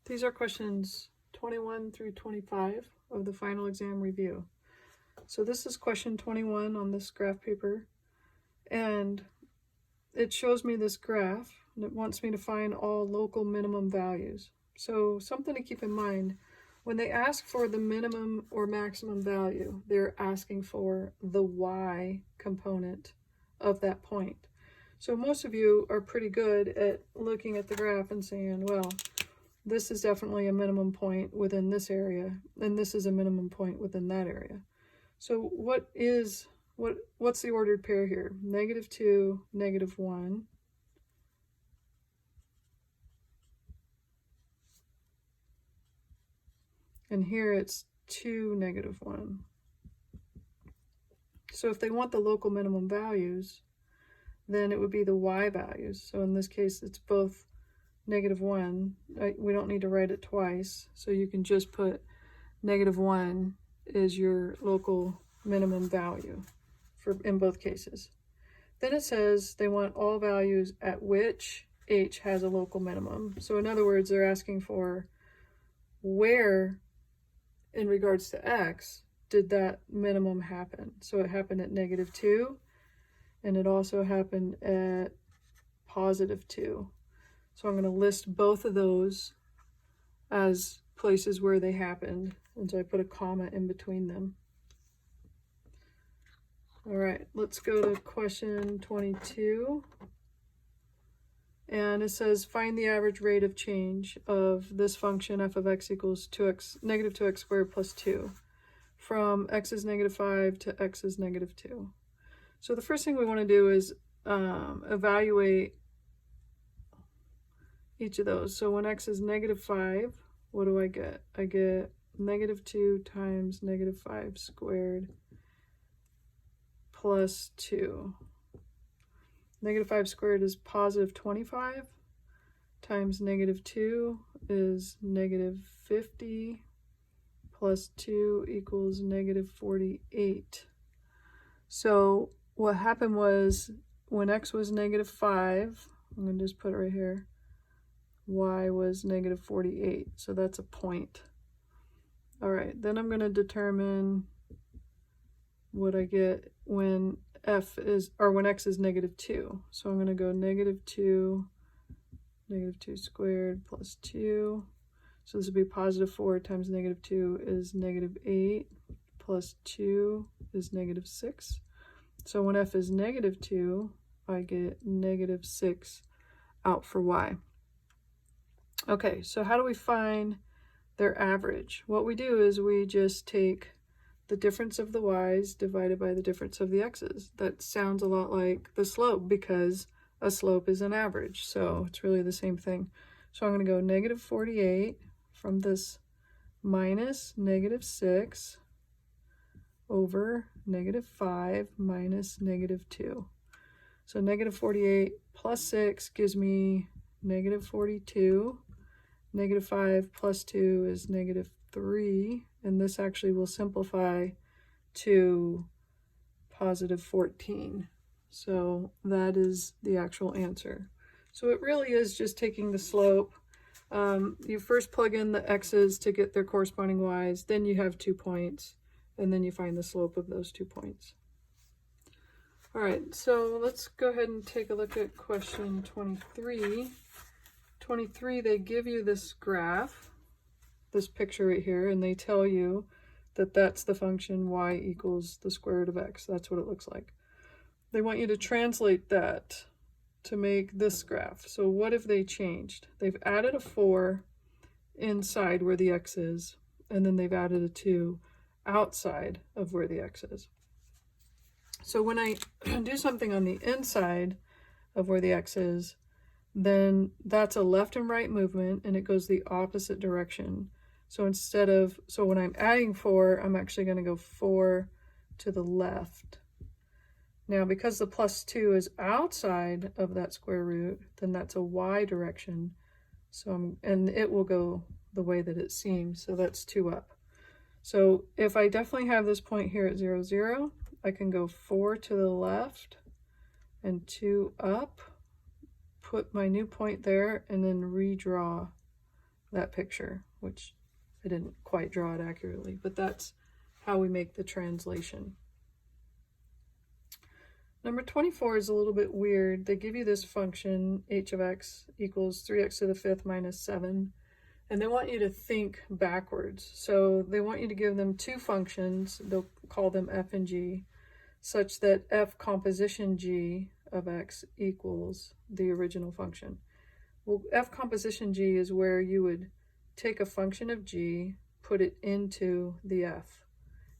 These are questions 21 through 25 of the final exam review. So this is question 21 on this graph paper, and it shows me this graph, and it wants me to find all local minimum values. So something to keep in mind, when they ask for the minimum or maximum value, they're asking for the y component of that point. So most of you are pretty good at looking at the graph and saying, well, this is definitely a minimum point within this area, and this is a minimum point within that area. So what's the ordered pair here? -2, -1. And here it's 2, -1. So if they want the local minimum values, then it would be the y values. So in this case, it's both -1. We don't need to write it twice. So you can just put -1 is your local minimum value in both cases. Then it says they want all values at which h has a local minimum. So in other words, they're asking for where in regards to x did that minimum happen. So it happened at -2, and it also happened at +2. So I'm going to list both of those as places where they happened, and so I put a comma in between them. All right, let's go to question 22. And it says, find the average rate of change of this function f of x equals -2x squared plus 2 from x is -5 to x is -2. So the first thing we want to do is evaluate each of those. So when x is -5, what do I get? I get -2 times -5 squared plus 2. -5 squared is +25 times -2 is -50 plus 2 equals -48. So what happened was when x was -5, I'm going to just put it right here, y was -48. So that's a point. All right, then I'm going to determine what I get when when x is -2. So I'm going to go -2 squared plus 2. So this would be +4 times -2 is -8 plus 2 is -6. So when f is -2, I get -6 out for y. Okay, so how do we find their average? What we do is we just take the difference of the y's divided by the difference of the x's. That sounds a lot like the slope because a slope is an average. So it's really the same thing. So I'm going to go -48 from this minus -6 over -5 minus -2. So -48 plus 6 gives me -42. -5 plus 2 is -3. And this actually will simplify to +14. So that is the actual answer. So it really is just taking the slope. You first plug in the x's to get their corresponding y's, then you have 2 points, and then you find the slope of those 2 points. All right, so let's go ahead and take a look at question 23. 23, they give you this graph, this picture right here, and they tell you that that's the function y equals the square root of x. That's what it looks like. They want you to translate that to make this graph. So what have they changed? They've added a 4 inside where the x is, and then they've added a 2 outside of where the x is. So when I do something on the inside of where the x is, then that's a left and right movement, and it goes the opposite direction. So so when I'm adding 4, I'm actually going to go 4 to the left. Now, because the +2 is outside of that square root, then that's a y direction. So and it will go the way that it seems. So that's 2 up. So if I definitely have this point here at 0, 0, I can go 4 to the left and 2 up, put my new point there, and then redraw that picture, which I didn't quite draw it accurately, but that's how we make the translation. Number 24 is a little bit weird. They give you this function, h of x equals 3x to the 5th minus 7, and they want you to think backwards. So they want you to give them two functions, they'll call them f and g, such that f composition g of x equals the original function. Well, f composition g is where you would take a function of g, put it into the f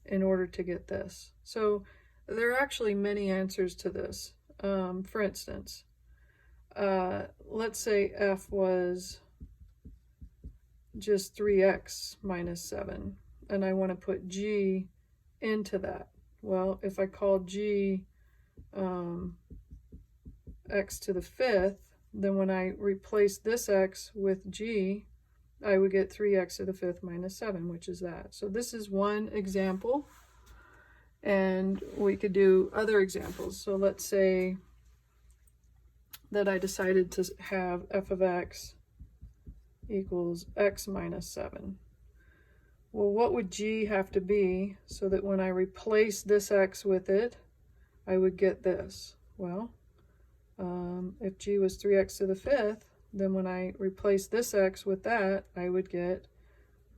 in order to get this. So there are actually many answers to this. For instance, let's say f was just 3x minus 7, and I want to put g into that. Well, if I call g x to the 5th, then when I replace this x with g, I would get 3x to the 5th minus 7, which is that. So this is one example. And we could do other examples. So let's say that I decided to have f of x equals x minus 7. Well, what would g have to be so that when I replace this x with it, I would get this? Well, if g was 3x to the 5th, then when I replace this x with that, I would get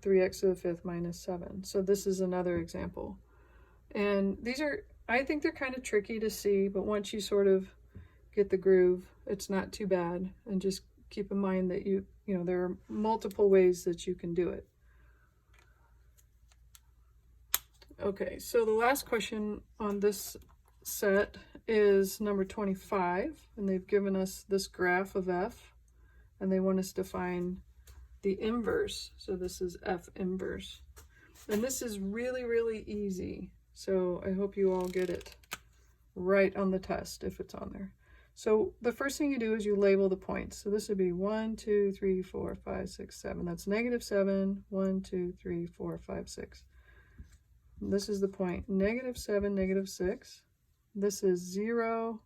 3x to the 5th minus 7. So this is another example. And these are, I think they're kind of tricky to see, but once you sort of get the groove, it's not too bad. And just keep in mind that you know, there are multiple ways that you can do it. Okay, so the last question on this set is number 25, and they've given us this graph of f, and they want us to find the inverse. So this is f inverse. And this is really, really easy. So I hope you all get it right on the test if it's on there. So the first thing you do is you label the points. So this would be 1, 2, 3, 4, 5, 6, 7. That's negative 7, 1, 2, 3, 4, 5, 6. This is the point, negative 7, negative 6. This is 0,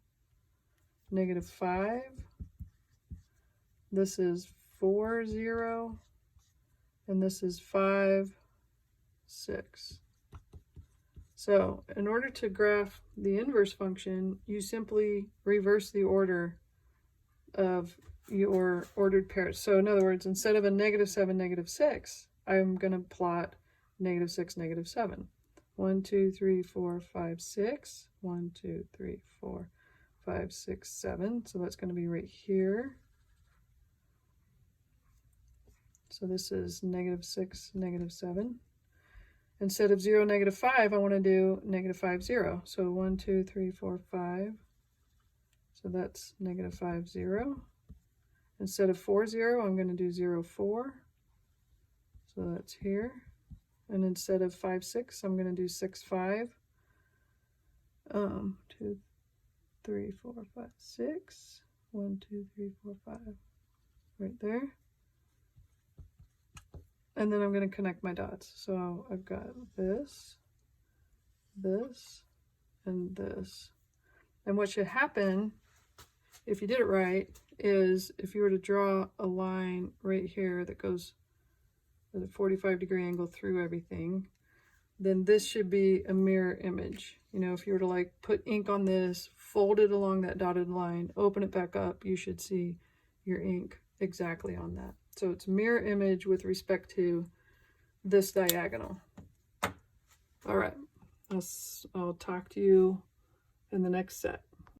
negative 5. This is 4, 0. And this is 5, 6. So in order to graph the inverse function, you simply reverse the order of your ordered pairs. So in other words, instead of a negative 7, negative 6, I'm going to plot negative 6, negative 7. 1, 2, 3, 4, 5, 6. 1, 2, 3, 4, 5, 6, 7. So that's going to be right here. So this is negative 6, negative 7. Instead of 0, negative 5, I want to do negative 5, 0. So 1, 2, 3, 4, 5. So that's negative 5, 0. Instead of 4, 0, I'm going to do 0, 4. So that's here. And instead of 5, 6, I'm going to do 6, 5. 2, 3, 4, 5, 6. 1, 2, 3, 4, 5. Right there. And then I'm going to connect my dots. So I've got this, this, and this. And what should happen, if you did it right, is if you were to draw a line right here that goes at a 45-degree angle through everything, then this should be a mirror image. You know, if you were to like put ink on this, fold it along that dotted line, open it back up, you should see your ink exactly on that. So it's mirror image with respect to this diagonal. All right, I'll talk to you in the next set.